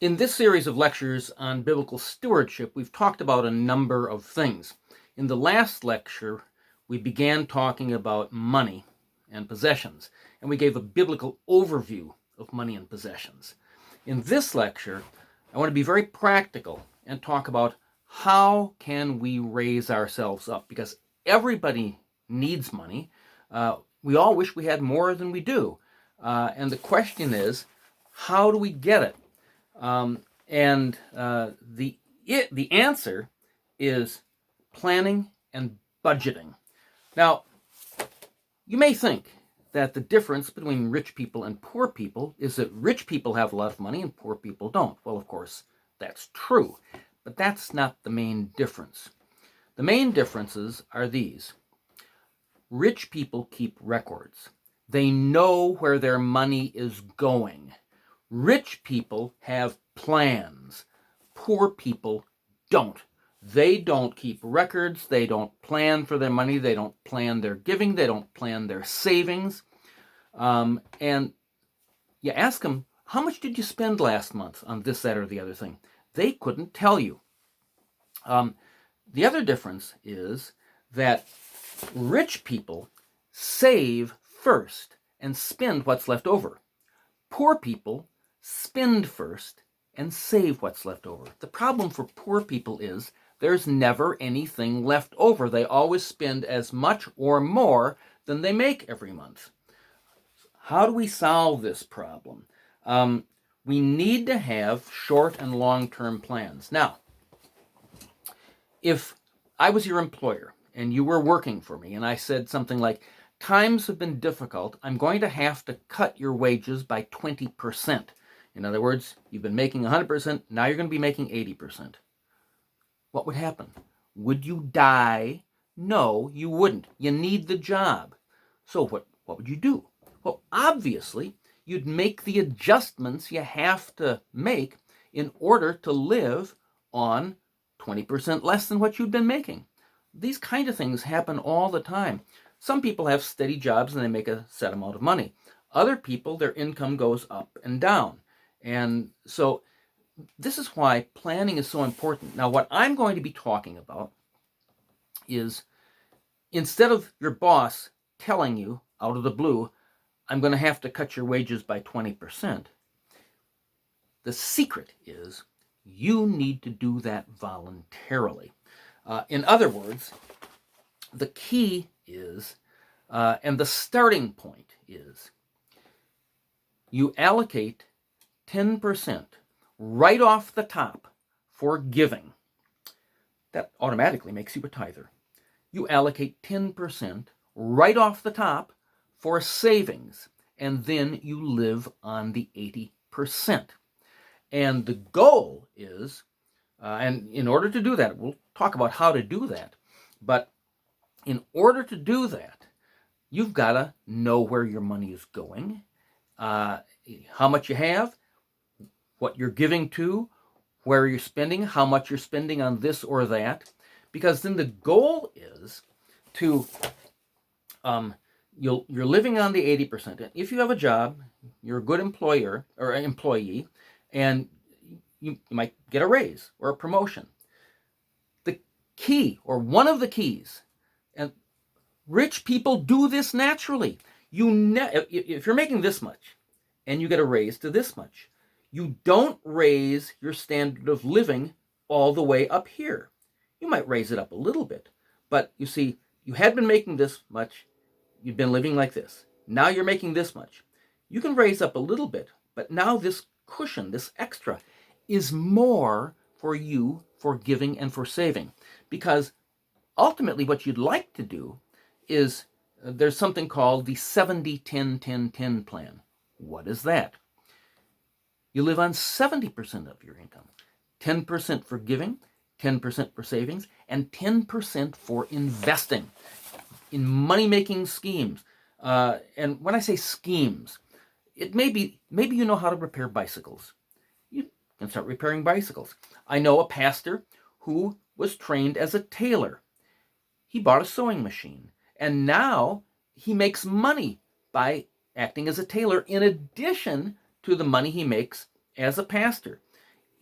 In this series of lectures on biblical stewardship, we've talked about a number of things. In the last lecture, we began talking about money and possessions, and we gave a biblical overview of money and possessions. In this lecture, I want to be very practical and talk about how can we raise ourselves up, because everybody needs money. We all wish we had more than we do. And the question is, how do we get it? The answer is planning and budgeting. Now, you may think that the difference between rich people and poor people is that rich people have a lot of money and poor people don't. Well, of course, that's true, but that's not the main difference. The main differences are these. Rich people keep records. They know where their money is going. Rich people have plans. Poor people don't. They don't keep records. They don't plan for their money. They don't plan their giving. They don't plan their savings. And you ask them, how much did you spend last month on this, that, or the other thing? They couldn't tell you. The other difference is that rich people save first and spend what's left over. Poor people spend first and save what's left over. The problem for poor people is there's never anything left over. They always spend as much or more than they make every month. How do we solve this problem? We need to have short and long-term plans. Now, if I was your employer and you were working for me and I said something like, times have been difficult, I'm going to have to cut your wages by 20%. In other words, you've been making 100%, now you're going to be making 80%. What would happen? Would you die? No, you wouldn't. You need the job. So what would you do? Well, obviously, you'd make the adjustments you have to make in order to live on 20% less than what you'd been making. These kind of things happen all the time. Some people have steady jobs and they make a set amount of money. Other people, their income goes up and down. And so this is why planning is so important. Now, what I'm going to be talking about is, instead of your boss telling you out of the blue, I'm going to have to cut your wages by 20%, the secret is you need to do that voluntarily. In other words, the key is, and the starting point is, you allocate 10% right off the top for giving. That automatically makes you a tither. You allocate 10% right off the top for savings, and then you live on the 80%. And the goal is, and in order to do that, we'll talk about how to do that, but in order to do that, you've got to know where your money is going, how much you have, what you're giving to, where you're spending, how much you're spending on this or that, because then the goal is to, you're living on the 80%. If you have a job, you're a good employer or employee, and you might get a raise or a promotion. The key, or one of the keys, and rich people do this naturally. If you're making this much and you get a raise to this much, you don't raise your standard of living all the way up here. You might raise it up a little bit, but you see, you had been making this much, you've been living like this. Now you're making this much. You can raise up a little bit, but now this cushion, this extra, is more for you for giving and for saving. Because ultimately what you'd like to do is, there's something called the 70-10-10-10 plan. What is that? You live on 70% of your income. 10% for giving, 10% for savings, and 10% for investing in money-making schemes. And when I say schemes, it maybe you know how to repair bicycles. You can start repairing bicycles. I know a pastor who was trained as a tailor. He bought a sewing machine, and now he makes money by acting as a tailor in addition to the money he makes as a pastor.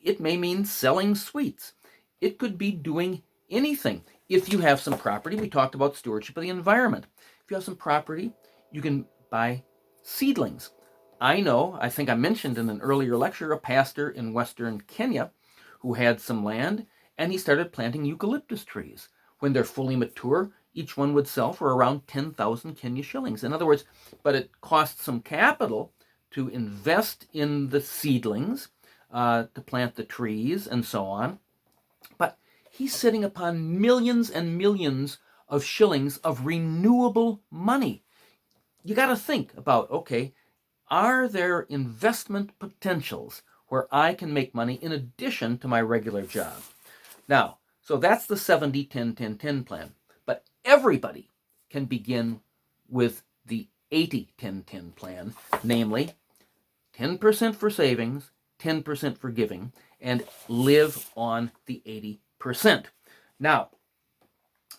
It may mean selling sweets. It could be doing anything. If you have some property, we talked about stewardship of the environment. If you have some property, you can buy seedlings. I think I mentioned in an earlier lecture, a pastor in Western Kenya who had some land, and he started planting eucalyptus trees. When they're fully mature, each one would sell for around 10,000 Kenya shillings. In other words, but it costs some capital to invest in the seedlings, to plant the trees and so on. But he's sitting upon millions and millions of shillings of renewable money. You got to think about, okay, are there investment potentials where I can make money in addition to my regular job? Now, so that's the 70-10-10-10 plan. But everybody can begin with the 80-10-10 plan, namely 10% for savings, 10% for giving, and live on the 80%. Now,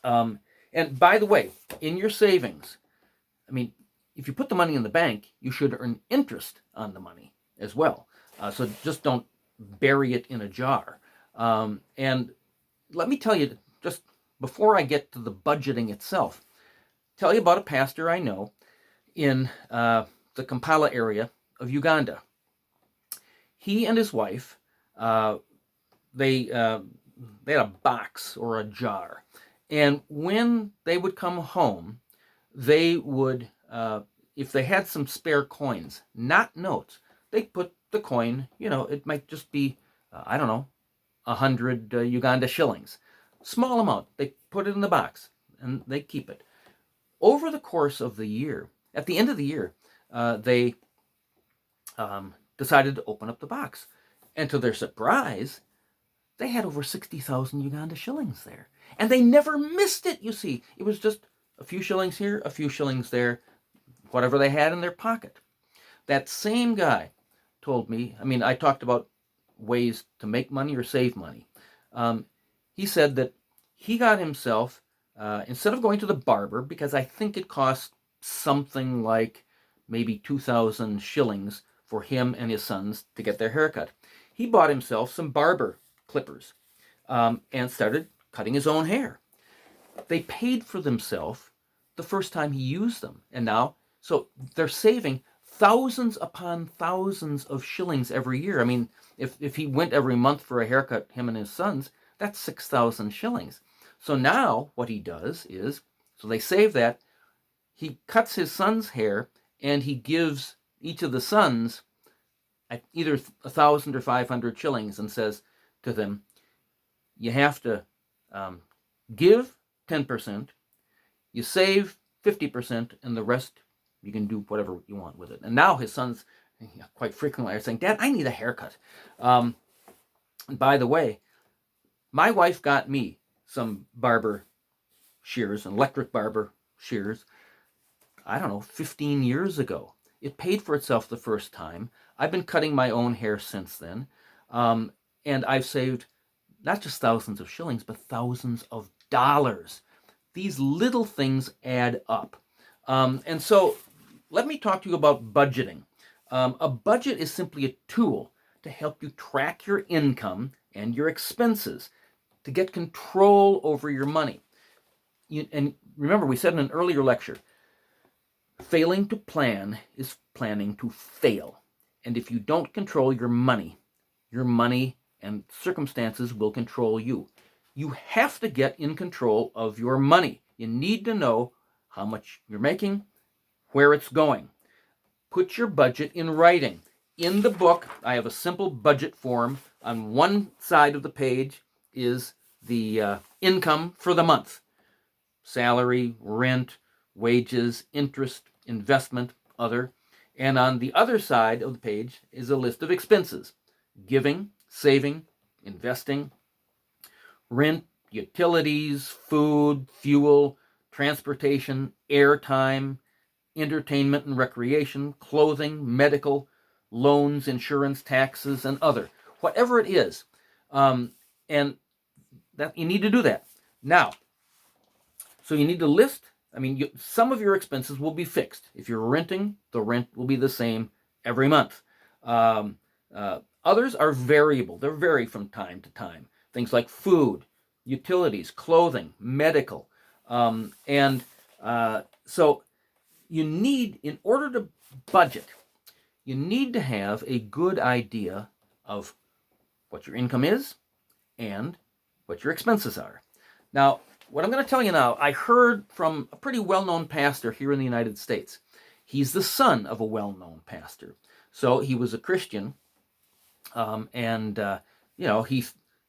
and by the way, in your savings, if you put the money in the bank, you should earn interest on the money as well. So just don't bury it in a jar. And let me tell you, just before I get to the budgeting itself, tell you about a pastor I know in the Kampala area of Uganda. He and his wife, they had a box or a jar. And when they would come home, they would, if they had some spare coins, not notes, they put the coin, it might just be, 100 Uganda shillings. Small amount. They put it in the box and they keep it. Over the course of the year, at the end of the year, they decided to open up the box. And to their surprise, they had over 60,000 Uganda shillings there. And they never missed it, you see. It was just a few shillings here, a few shillings there, whatever they had in their pocket. That same guy told me, I talked about ways to make money or save money. He said that he got himself, instead of going to the barber, because I think it cost something like maybe 2,000 shillings for him and his sons to get their haircut, he bought himself some barber clippers and started cutting his own hair. They paid for themselves the first time he used them. And now, so they're saving thousands upon thousands of shillings every year. If he went every month for a haircut, him and his sons, that's 6,000 shillings. So now what he does is, so they save that, he cuts his son's hair and he gives each of the sons either 1,000 or 500 shillings and says to them, you have to give 10%, you save 50%, and the rest you can do whatever you want with it. And now his sons quite frequently are saying, Dad, I need a haircut. And by the way, my wife got me some barber shears, an electric barber shears, 15 years ago. It paid for itself the first time. I've been cutting my own hair since then. And I've saved not just thousands of shillings, but thousands of dollars. These little things add up. And so let me talk to you about budgeting. A budget is simply a tool to help you track your income and your expenses, to get control over your money. And remember, we said in an earlier lecture, failing to plan is planning to fail. And if you don't control your money and circumstances will control you. You have to get in control of your money. You need to know how much you're making, where it's going. Put your budget in writing. In the book, I have a simple budget form. On one side of the page is the income for the month. Salary, rent, wages, interest, investment, other. And on the other side of the page is a list of expenses. Giving, saving, investing, rent, utilities, food, fuel, transportation, airtime, entertainment and recreation, clothing, medical, loans, insurance, taxes, and other. Whatever it is. And that you need to do that. Now, so you need to list, some of your expenses will be fixed. If you're renting, the rent will be the same every month. Others are variable. They vary from time to time. Things like food, utilities, clothing, medical. And so you need, in order to budget, you need to have a good idea of what your income is and what your expenses are. Now, what I'm going to tell you now, I heard from a pretty well-known pastor here in the United States. He's the son of a well-known pastor. So he was a Christian, and he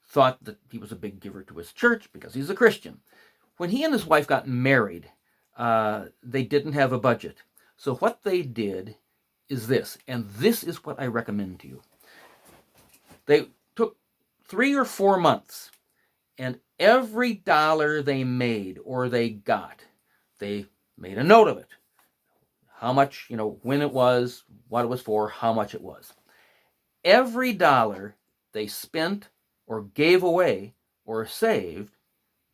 thought that he was a big giver to his church because he's a Christian. When he and his wife got married, they didn't have a budget. So what they did is this, and this is what I recommend to you. They took 3 or 4 months, and every dollar they made or they got, they made a note of it. How much, when it was, what it was for, how much it was. Every dollar they spent or gave away or saved,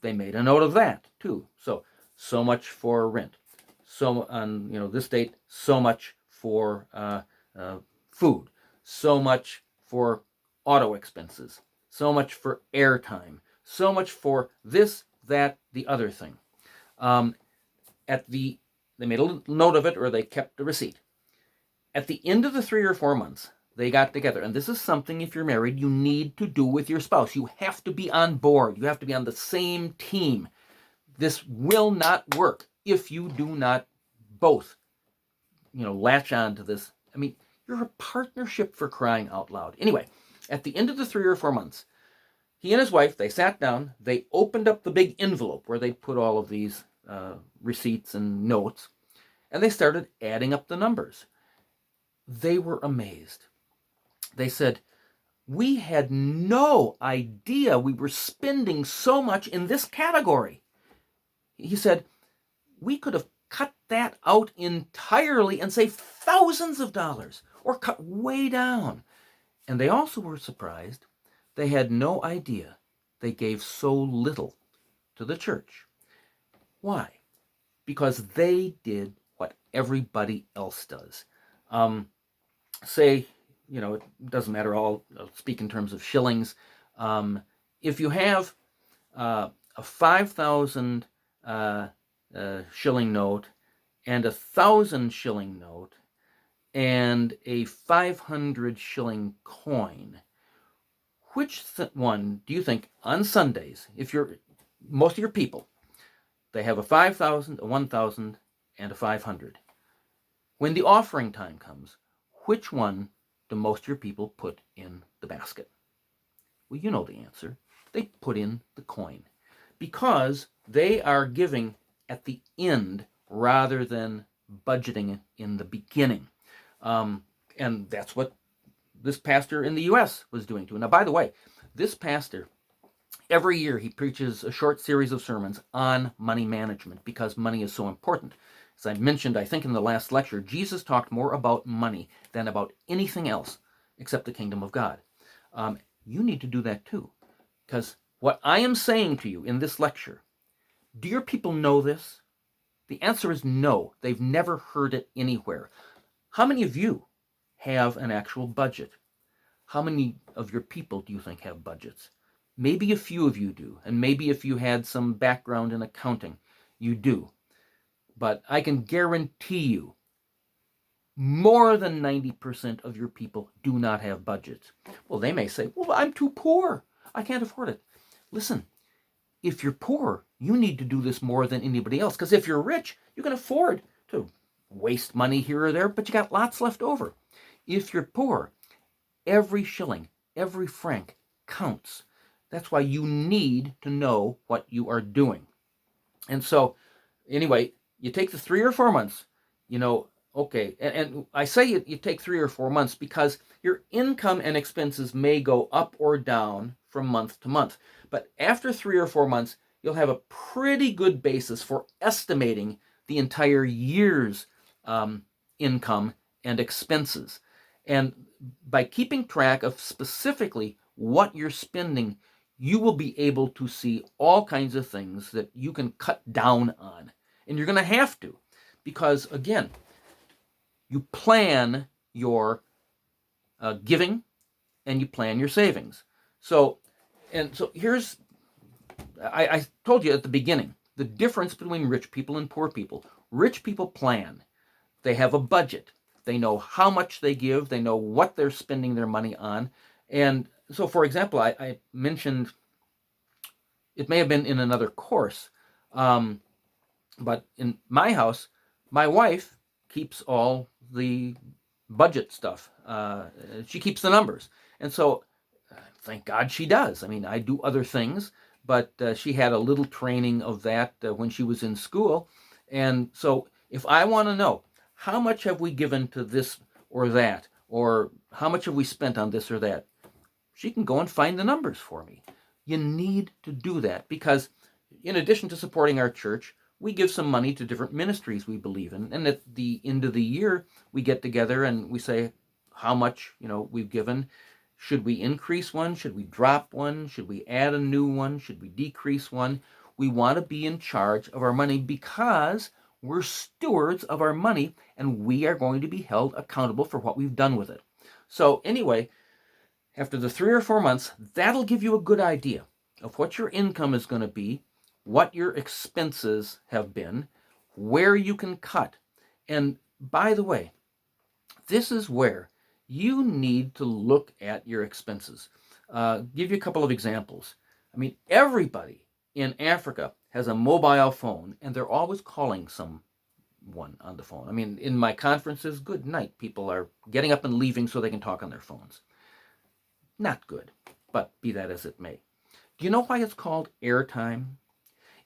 they made a note of that too. So much for rent. So on this date, so much for food. So much for auto expenses. So much for airtime. So much for this, that, the other thing. They made a note of it, or they kept a receipt. At the end of the 3 or 4 months, they got together. And this is something, if you're married, you need to do with your spouse. You have to be on board. You have to be on the same team. This will not work if you do not both, latch on to this. I mean, you're a partnership, for crying out loud. Anyway, at the end of the 3 or 4 months, he and his wife, they sat down, they opened up the big envelope where they put all of these receipts and notes, and they started adding up the numbers. They were amazed. They said, we had no idea we were spending so much in this category. He said, we could have cut that out entirely and saved thousands of dollars, or cut way down. And they also were surprised. They had no idea they gave so little to the church. Why? Because they did what everybody else does. Say, it doesn't matter, I'll speak in terms of shillings. If you have a 5,000 shilling note and a 1,000 shilling note and a 500 shilling coin, which one do you think on Sundays, if most of your people, they have a 5,000, a 1,000, and a 500. When the offering time comes, which one do most of your people put in the basket? Well, you know the answer. They put in the coin, because they are giving at the end rather than budgeting in the beginning. And that's what this pastor in the U.S. was doing too. Now, by the way, this pastor, every year he preaches a short series of sermons on money management, because money is so important. As I mentioned, I think in the last lecture, Jesus talked more about money than about anything else except the kingdom of God. You need to do that too, because what I am saying to you in this lecture, do your people know this? The answer is no. They've never heard it anywhere. How many of you have an actual budget? How many of your people do you think have budgets? Maybe a few of you do, and maybe if you had some background in accounting, you do. But I can guarantee you, more than 90% of your people do not have budgets. Well, they may say, well, I'm too poor. I can't afford it. Listen, if you're poor, you need to do this more than anybody else, because if you're rich, you can afford to waste money here or there, but you got lots left over. If you're poor, every shilling, every franc counts. That's why you need to know what you are doing. And so, anyway, you take the 3 or 4 months, okay, and I say you take 3 or 4 months because your income and expenses may go up or down from month to month. But after 3 or 4 months, you'll have a pretty good basis for estimating the entire year's income and expenses. And by keeping track of specifically what you're spending, you will be able to see all kinds of things that you can cut down on. And you're going to have to, because, again, you plan your giving and you plan your savings. So, here's, I told you at the beginning, the difference between rich people and poor people. Rich people plan. They have a budget. They know how much they give. They know what they're spending their money on. And so, for example, I mentioned, it may have been in another course, but in my house, my wife keeps all the budget stuff. She keeps the numbers. And so, thank God she does. I mean, I do other things, but she had a little training of that when she was in school. And so, if I want to know how much have we given to this or that, or how much have we spent on this or that, she can go and find the numbers for me. You need to do that because, in addition to supporting our church, we give some money to different ministries we believe in. And at the end of the year, we get together and we say how much, we've given. Should we increase one? Should we drop one? Should we add a new one? Should we decrease one? We want to be in charge of our money because we're stewards of our money and we are going to be held accountable for what we've done with it. So anyway, after the 3 or 4 months, that'll give you a good idea of what your income is going to be, what your expenses have been, where you can cut. And by the way, this is where you need to look at your expenses. Give you a couple of examples. I mean, everybody in Africa has a mobile phone, and they're always calling someone on the phone. I mean, in my conferences, good night. People are getting up and leaving so they can talk on their phones. Not good, but be that as it may. Do you know why it's called airtime?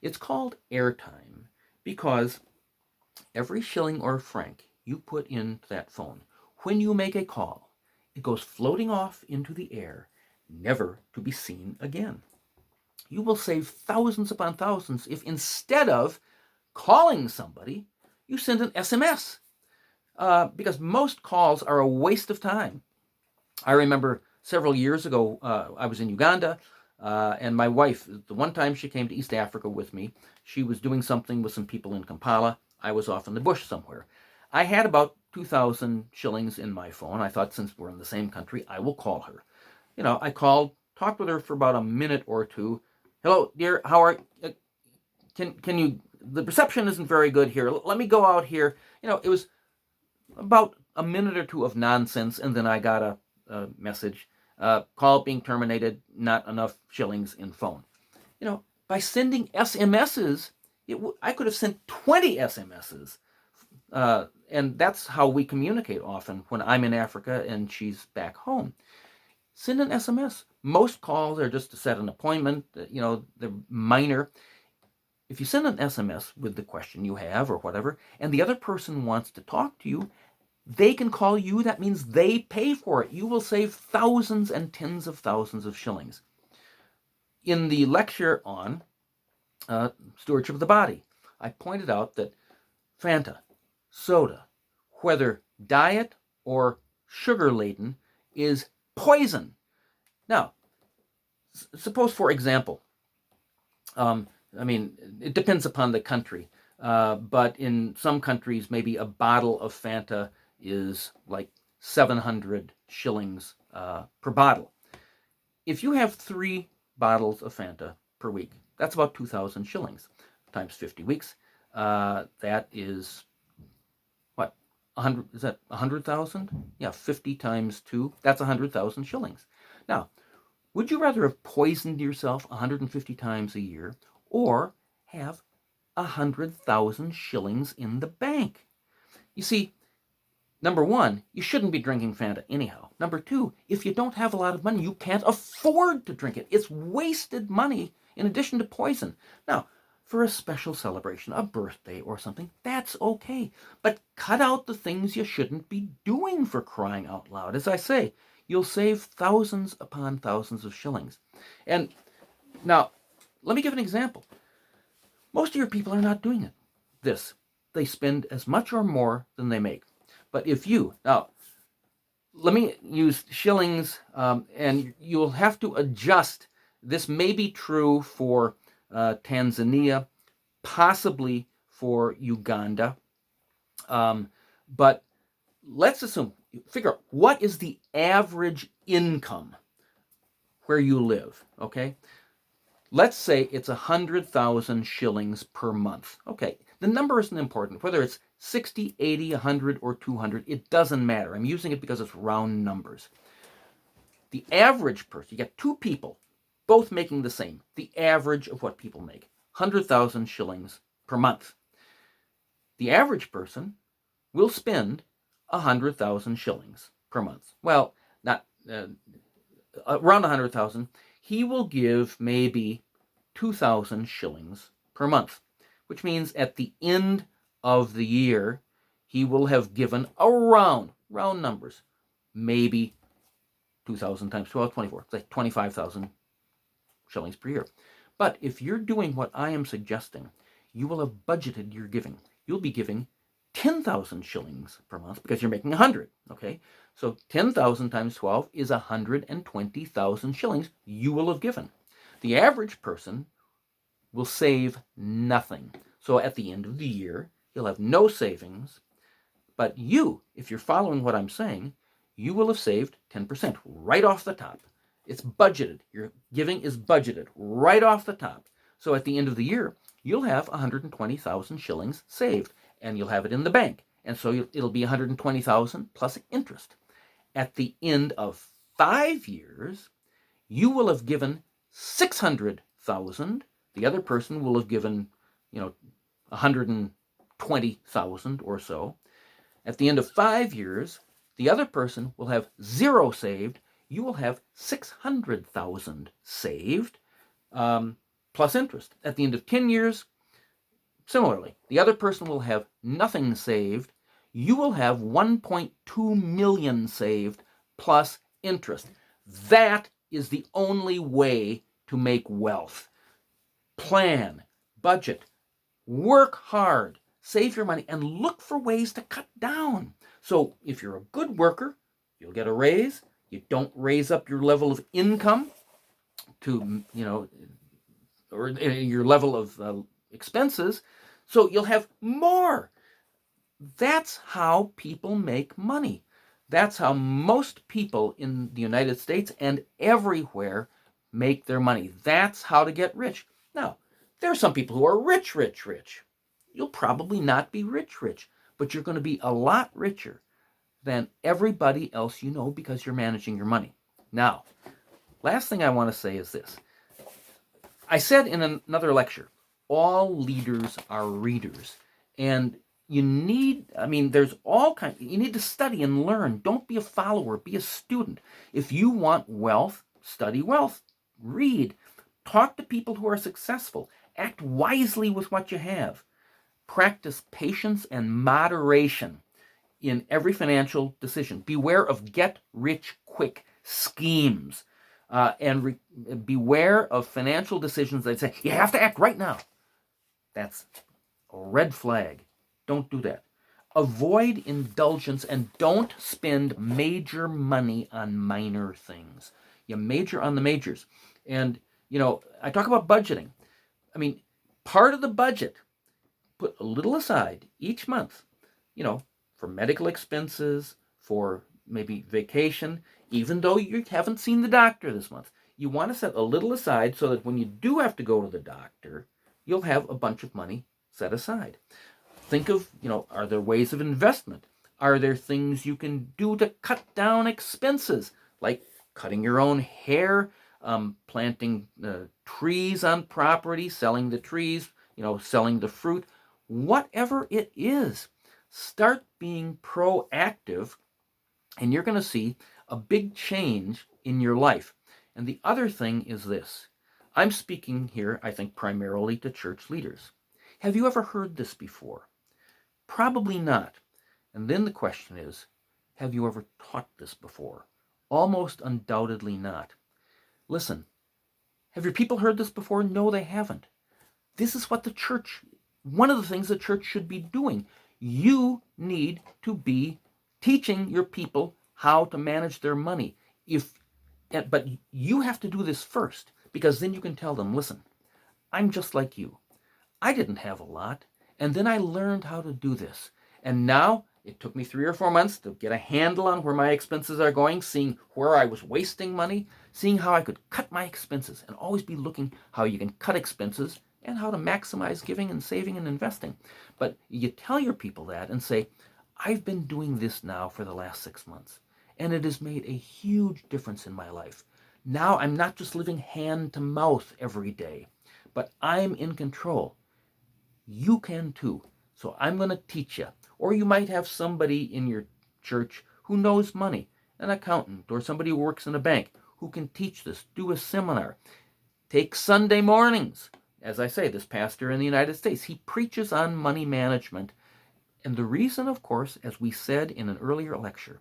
It's called airtime because every shilling or franc you put into that phone, when you make a call, it goes floating off into the air, never to be seen again. You will save thousands upon thousands if instead of calling somebody, you send an SMS. Because most calls are a waste of time. I remember several years ago, I was in Uganda, and my wife, the one time she came to East Africa with me, she was doing something with some people in Kampala. I was off in the bush somewhere. I had about 2,000 shillings in my phone. I thought, since we're in the same country, I will call her. I called, talked with her for about a minute or two. Hello, dear, how are you? Can you, the reception isn't very good here. Let me go out here. It was about a minute or two of nonsense, and then I got a message. Call being terminated, not enough shillings in phone. By sending SMSs, I could have sent 20 SMSs. And that's how we communicate often when I'm in Africa and she's back home. Send an SMS. Most calls are just to set an appointment. They're minor. If you send an SMS with the question you have or whatever, and the other person wants to talk to you, they can call you. That means they pay for it. You will save thousands and tens of thousands of shillings. In the lecture on stewardship of the body, I pointed out that Fanta, soda, whether diet or sugar-laden, is poison. Now, suppose, for example, it depends upon the country, but in some countries, maybe a bottle of Fanta is like 700 shillings per bottle. If you have 3 bottles of Fanta per week, that's about 2,000 shillings times 50 weeks. That is what? 100? Is that 100,000? Yeah, 50 times 2. That's 100,000 shillings. Now, would you rather have poisoned yourself 150 times a year or have 100,000 shillings in the bank? You see, number one, you shouldn't be drinking Fanta anyhow. Number two, if you don't have a lot of money, you can't afford to drink it. It's wasted money in addition to poison. Now, for a special celebration, a birthday or something, that's okay. But cut out the things you shouldn't be doing, for crying out loud. As I say, you'll save thousands upon thousands of shillings. And now, let me give an example. Most of your people are not doing this. They spend as much or more than they make. But if you, now, let me use shillings, and you'll have to adjust. This may be true for Tanzania, possibly for Uganda. But let's assume, figure out what is the average income where you live, okay? Let's say it's 100,000 shillings per month. Okay, the number isn't important. Whether it's 60, 80, 100, or 200, it doesn't matter. I'm using it because it's round numbers. The average person, you get two people, both making the same, the average of what people make, 100,000 shillings per month. The average person will spend 100,000 shillings per month. Well, not around 100,000. He will give maybe 2,000 shillings per month, which means at the end of the year, he will have given around, round numbers, maybe 2,000 times 12, 24, it's like 25,000 shillings per year. But if you're doing what I am suggesting, you will have budgeted your giving. You'll be giving 10,000 shillings per month because you're making 100, okay? So 10,000 times 12 is 120,000 shillings you will have given. The average person will save nothing. So at the end of the year, you'll have no savings, but you, if you're following what I'm saying, you will have saved 10% right off the top. It's budgeted. Your giving is budgeted right off the top. So at the end of the year, you'll have 120,000 shillings saved, and you'll have it in the bank. And so it'll be 120,000 plus interest. At the end of 5 years, you will have given 600,000. The other person will have given, 120,000 or so. At the end of 5 years, the other person will have 0 saved. You will have 600,000 saved, plus interest. At the end of 10 years, similarly, the other person will have nothing saved. You will have 1.2 million saved, plus interest. That is the only way to make wealth. Plan, budget, work hard, save your money, and look for ways to cut down. So if you're a good worker, you'll get a raise. You don't raise up your level of income to, or your level of expenses, so you'll have more. That's how people make money. That's how most people in the United States and everywhere make their money. That's how to get rich. Now, there are some people who are rich. You'll probably not be rich, but you're going to be a lot richer than everybody else you know because you're managing your money. Now, last thing I want to say is this. I said in another lecture, all leaders are readers. And you need to study and learn. Don't be a follower, be a student. If you want wealth, study wealth, read, talk to people who are successful, act wisely with what you have, practice patience and moderation in every financial decision. Beware of get-rich-quick schemes, and beware of financial decisions that say, you have to act right now. That's a red flag. Don't do that. Avoid indulgence and don't spend major money on minor things. You major on the majors. And, I talk about budgeting. Part of the budget, put a little aside each month, for medical expenses, for maybe vacation, even though you haven't seen the doctor this month. You want to set a little aside so that when you do have to go to the doctor, you'll have a bunch of money set aside. Think of, are there ways of investment? Are there things you can do to cut down expenses, like cutting your own hair, planting trees on property, selling the trees, selling the fruit, whatever it is. Start being proactive, and you're going to see a big change in your life. And the other thing is this. I'm speaking here, I think, primarily to church leaders. Have you ever heard this before? Probably not. And then the question is, have you ever taught this before? Almost undoubtedly not. Listen, have your people heard this before? No, they haven't. This is what one of the things the church should be doing. You need to be teaching your people how to manage their money. But you have to do this first, because then you can tell them, listen, I'm just like you. I didn't have a lot, and then I learned how to do this. And now It took me 3 or 4 months to get a handle on where my expenses are going, seeing where I was wasting money, seeing how I could cut my expenses, and always be looking how you can cut expenses and how to maximize giving and saving and investing. But you tell your people that and say, I've been doing this now for the last 6 months, and it has made a huge difference in my life. Now I'm not just living hand to mouth every day, but I'm in control. You can too. So I'm going to teach you. Or you might have somebody in your church who knows money, an accountant or somebody who works in a bank who can teach this. Do a seminar. Take Sunday mornings. As I say, this pastor in the United States, he preaches on money management. And the reason, of course, as we said in an earlier lecture,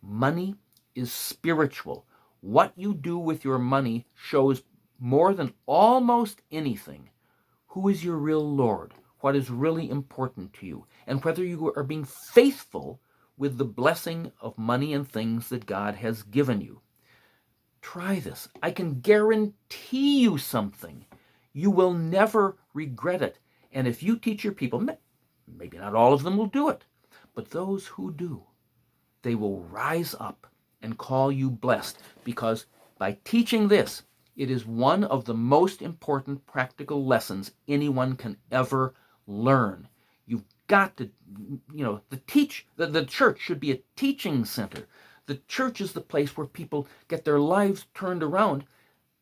money is spiritual. What you do with your money shows more than almost anything who is your real Lord, what is really important to you, and whether you are being faithful with the blessing of money and things that God has given you. Try this. I can guarantee you something. You will never regret it. And if you teach your people, maybe not all of them will do it, but those who do, they will rise up and call you blessed, because by teaching this, it is one of the most important practical lessons anyone can ever learn. You've got to, the church should be a teaching center. The church is the place where people get their lives turned around,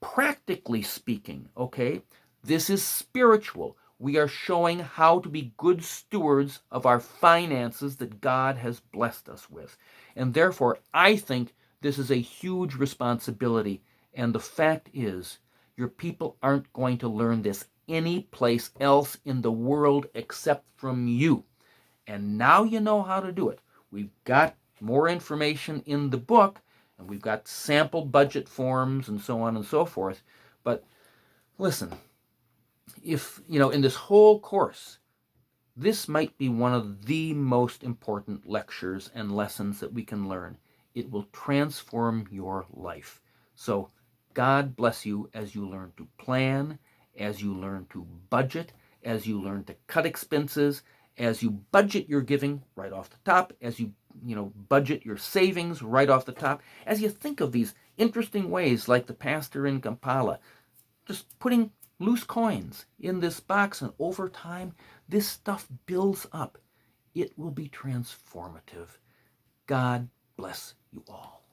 practically speaking, okay? This is spiritual. We are showing how to be good stewards of our finances that God has blessed us with. And therefore, I think this is a huge responsibility. And the fact is, your people aren't going to learn this any place else in the world except from you. And now you know how to do it. We've got more information in the book, and we've got sample budget forms and so on and so forth. But listen, if, in this whole course, this might be one of the most important lectures and lessons that we can learn. It will transform your life. So God bless you as you learn to plan, as you learn to budget, as you learn to cut expenses, as you budget your giving right off the top, as you budget your savings right off the top, as you think of these interesting ways like the pastor in Kampala, just putting loose coins in this box, and over time, this stuff builds up. It will be transformative. God bless you all.